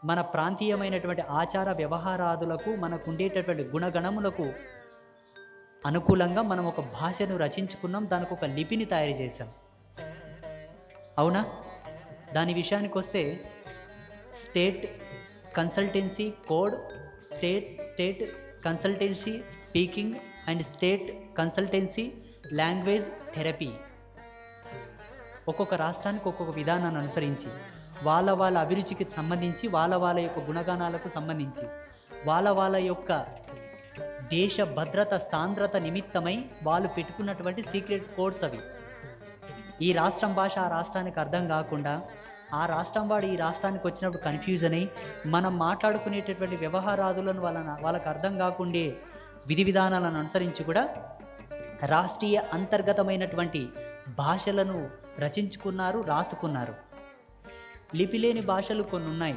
మన ప్రాంతీయమైనటువంటి ఆచార వ్యవహారాదులకు మనకు ఉండేటటువంటి గుణగణములకు అనుకూలంగా మనం ఒక భాషను రచించుకున్నాం. దానికి ఒక లిపిని తయారు చేశాం. అవునా? దాని విషయానికి వస్తే state consultancy code, state consultancy speaking and state consultancy language therapy. ఒక్కొక్క రాష్ట్రానికి ఒక్కొక్క విధానాన్ని అనుసరించి వాళ్ళ అభిరుచికి సంబంధించి వాళ్ళ యొక్క గుణగణాలకు సంబంధించి వాళ్ళ యొక్క దేశ భద్రత సాంద్రత నిమిత్తమై వాళ్ళు పెట్టుకున్నటువంటి సీక్రెట్ కోడ్స్ అవి. ఈ రాష్ట్రం భాష ఆ రాష్ట్రానికి అర్థం కాకుండా ఆ రాష్ట్రం వాడు ఈ రాష్ట్రానికి వచ్చినప్పుడు కన్ఫ్యూజన్ అయ్యి మనం మాట్లాడుకునేటటువంటి వ్యవహారాదులను వాళ్ళకి అర్థం కాకుండే విధి విధానాలను అనుసరించి కూడా రాష్ట్రీయ అంతర్గతమైనటువంటి భాషలను రచించుకున్నారు, రాసుకున్నారు. లిపి లేని భాషలు కొన్ని ఉన్నాయి.